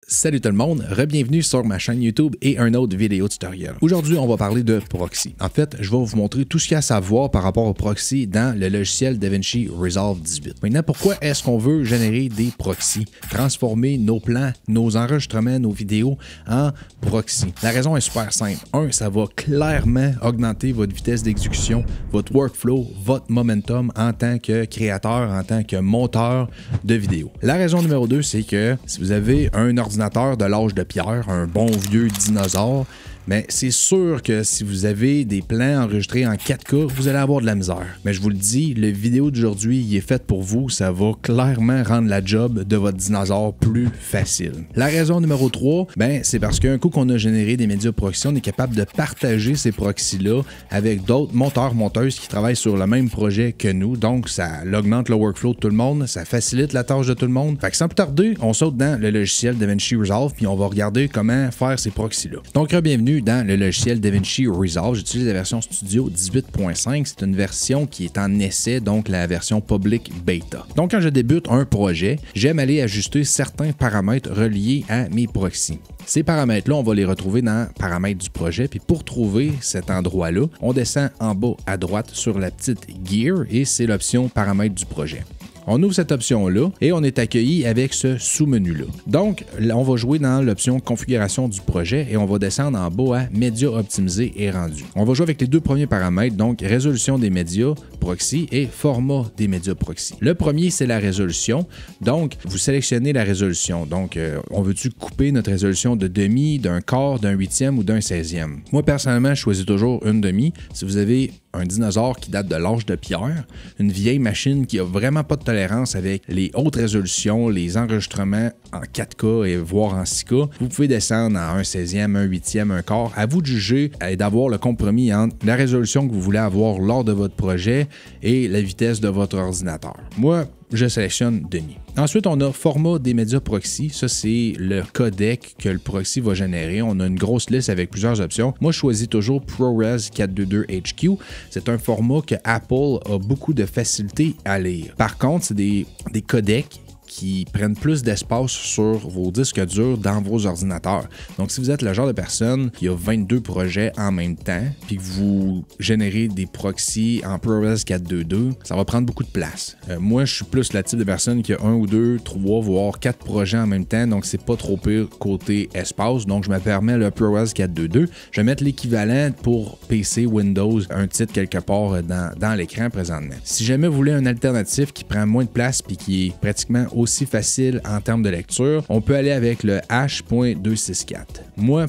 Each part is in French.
Salut tout le monde, re-bienvenue sur ma chaîne YouTube et un autre vidéo tutoriel. Aujourd'hui, on va parler de proxy. En fait, je vais vous montrer tout ce qu'il y a à savoir par rapport au proxy dans le logiciel DaVinci Resolve 18. Maintenant, pourquoi est-ce qu'on veut générer des proxys? Transformer nos plans, nos enregistrements, nos vidéos en proxy. La raison est super simple. Un, ça va clairement augmenter votre vitesse d'exécution, votre workflow, votre momentum en tant que créateur, en tant que monteur de vidéos. La raison numéro 2, c'est que si vous avez un ordinateur de l'âge de pierre, un bon vieux dinosaure, mais c'est sûr que si vous avez des plans enregistrés en 4K, vous allez avoir de la misère. Mais je vous le dis, le vidéo d'aujourd'hui, il est fait pour vous. Ça va clairement rendre la job de votre dinosaure plus facile. La raison numéro 3, c'est parce qu'un coup qu'on a généré des médias proxy, on est capable de partager ces proxys-là avec d'autres monteurs-monteuses qui travaillent sur le même projet que nous. Donc, ça augmente le workflow de tout le monde, ça facilite la tâche de tout le monde. Fait que sans plus tarder, on saute dans le logiciel DaVinci Resolve puis on va regarder comment faire ces proxys-là. Donc, bienvenue dans le logiciel DaVinci Resolve. J'utilise la version Studio 18.5. C'est une version qui est en essai, donc la version public beta. Donc, quand je débute un projet, j'aime aller ajuster certains paramètres reliés à mes proxys. Ces paramètres-là, on va les retrouver dans paramètres du projet. Puis pour trouver cet endroit-là, on descend en bas à droite sur la petite gear et c'est l'option paramètres du projet. On ouvre cette option-là et on est accueilli avec ce sous-menu-là. Donc, on va jouer dans l'option configuration du projet et on va descendre en bas à médias optimisés et rendus. On va jouer avec les deux premiers paramètres, donc résolution des médias proxy et format des médias proxy. Le premier, c'est la résolution. Donc, vous sélectionnez la résolution. Donc, on veut-tu couper notre résolution de demi, d'un quart, d'un huitième ou d'un 16e? Moi, personnellement, je choisis toujours une demi. Si vous avez un dinosaure qui date de l'âge de pierre, une vieille machine qui a vraiment pas de tolérance avec les hautes résolutions, les enregistrements en 4K et voire en 6K, vous pouvez descendre à un 16e, un 8e, un quart. À vous de juger et d'avoir le compromis entre la résolution que vous voulez avoir lors de votre projet et la vitesse de votre ordinateur. Moi, je sélectionne demi. Ensuite, on a format des médias proxy. Ça, c'est le codec que le proxy va générer. On a une grosse liste avec plusieurs options. Moi, je choisis toujours ProRes 422 HQ. C'est un format que Apple a beaucoup de facilité à lire. Par contre, c'est des codecs qui prennent plus d'espace sur vos disques durs dans vos ordinateurs. Donc, si vous êtes le genre de personne qui a 22 projets en même temps, puis que vous générez des proxys en ProRes 422, ça va prendre beaucoup de place. Moi, je suis plus le type de personne qui a 1 ou 2, 3, voire 4 projets en même temps, donc c'est pas trop pire côté espace. Donc, je me permets le ProRes 422. Je vais mettre l'équivalent pour PC, Windows, un titre quelque part dans l'écran présentement. Si jamais vous voulez un alternatif qui prend moins de place puis qui est pratiquement aussi facile en termes de lecture, on peut aller avec le H.264. Moi,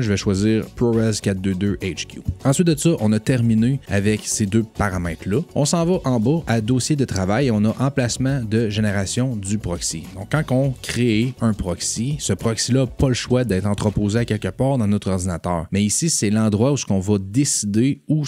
je vais choisir ProRes 422 HQ. Ensuite de ça, on a terminé avec ces deux paramètres-là. On s'en va en bas à dossier de travail et on a emplacement de génération du proxy. Donc, quand on crée un proxy, ce proxy-là n'a pas le choix d'être entreposé à quelque part dans notre ordinateur. Mais ici, c'est l'endroit où on va décider où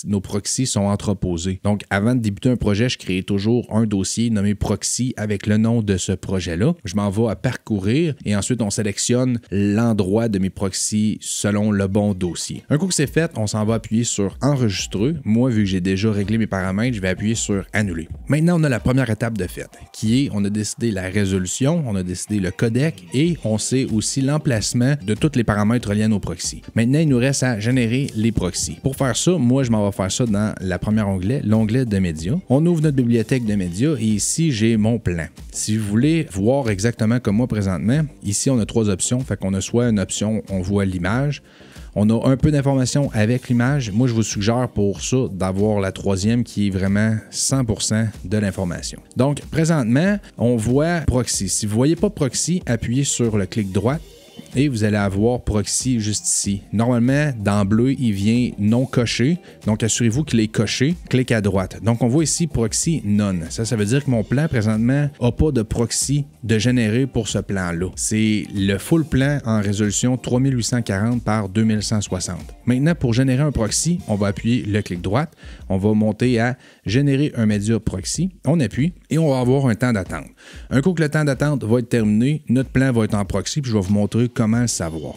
nos proxys sont entreposés. Donc, avant de débuter un projet, je crée toujours un dossier nommé proxy avec le nom de ce projet-là. Je m'en vais à parcourir et ensuite on sélectionne l'endroit de mes proxys selon le bon dossier. Un coup que c'est fait, on s'en va appuyer sur enregistrer. Moi, vu que j'ai déjà réglé mes paramètres, je vais appuyer sur annuler. Maintenant, on a la première étape de fait qui est, on a décidé la résolution, on a décidé le codec et on sait aussi l'emplacement de tous les paramètres reliés à nos proxys. Maintenant, il nous reste à générer les proxys. Pour faire ça, moi, je m'en vais faire ça dans la première onglet, l'onglet de médias. On ouvre notre bibliothèque de médias et ici, j'ai mon plan. Si vous voulez voir exactement comme moi présentement, ici on a trois options. Fait qu'on a soit une option, on voit l'image. On a un peu d'informations avec l'image. Moi, je vous suggère pour ça d'avoir la troisième qui est vraiment 100% de l'information. Donc, présentement, on voit proxy. Si vous ne voyez pas proxy, appuyez sur le clic droit. Et vous allez avoir proxy juste ici. Normalement, dans bleu, il vient non coché. Donc, assurez-vous qu'il est coché. Clique à droite. Donc, on voit ici proxy none. Ça veut dire que mon plan, présentement, n'a pas de proxy de générer pour ce plan-là. C'est le full plan en résolution 3840 par 2160. Maintenant, pour générer un proxy, on va appuyer le clic droite. On va monter à générer un média proxy. On appuie et on va avoir un temps d'attente. Un coup que le temps d'attente va être terminé, notre plan va être en proxy. Puis je vais vous montrer comment le savoir.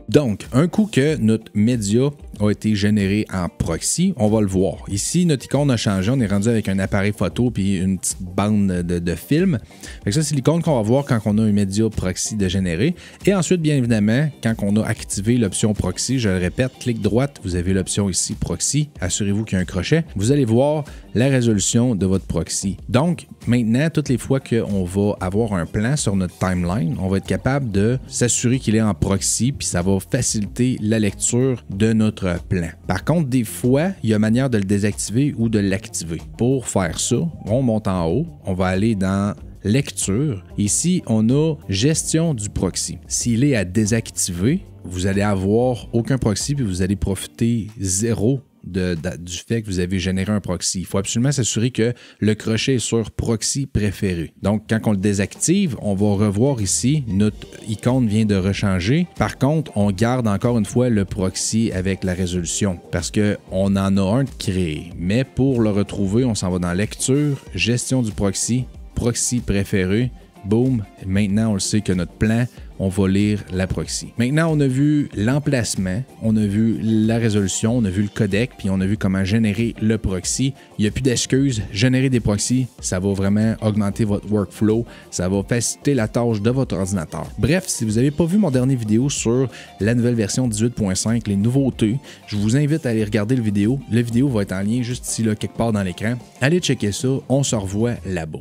Donc, un coup que notre média a été généré en proxy. On va le voir. Ici, notre icône a changé. On est rendu avec un appareil photo puis une petite bande de film. Fait que ça, c'est l'icône qu'on va voir quand on a un média proxy de générer. Et ensuite, bien évidemment, quand on a activé l'option proxy, je le répète, clic droite, vous avez l'option ici proxy. Assurez-vous qu'il y a un crochet. Vous allez voir la résolution de votre proxy. Donc, maintenant, toutes les fois qu'on va avoir un plan sur notre timeline, on va être capable de s'assurer qu'il est en proxy, puis ça va faciliter la lecture de notre plan. Par contre, des fois, il y a manière de le désactiver ou de l'activer. Pour faire ça, on monte en haut, on va aller dans lecture. Ici, on a gestion du proxy. S'il est à désactiver, vous allez avoir aucun proxy, puis vous allez profiter zéro du fait que vous avez généré un proxy. Il faut absolument s'assurer que le crochet est sur proxy préféré. Donc, quand on le désactive, on va revoir ici, notre icône vient de rechanger. Par contre, on garde encore une fois le proxy avec la résolution parce qu'on en a un de créé. Mais pour le retrouver, on s'en va dans lecture, gestion du proxy, proxy préféré. Boum, maintenant on le sait que notre plan, on va lire la proxy. Maintenant, on a vu l'emplacement, on a vu la résolution, on a vu le codec, puis on a vu comment générer le proxy. Il n'y a plus d'excuses. Générer des proxys, ça va vraiment augmenter votre workflow, ça va faciliter la tâche de votre ordinateur. Bref, si vous n'avez pas vu mon dernier vidéo sur la nouvelle version 18.5, les nouveautés, je vous invite à aller regarder le vidéo. La vidéo va être en lien juste ici, là, quelque part dans l'écran. Allez checker ça, on se revoit là-bas.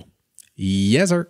Yes sir!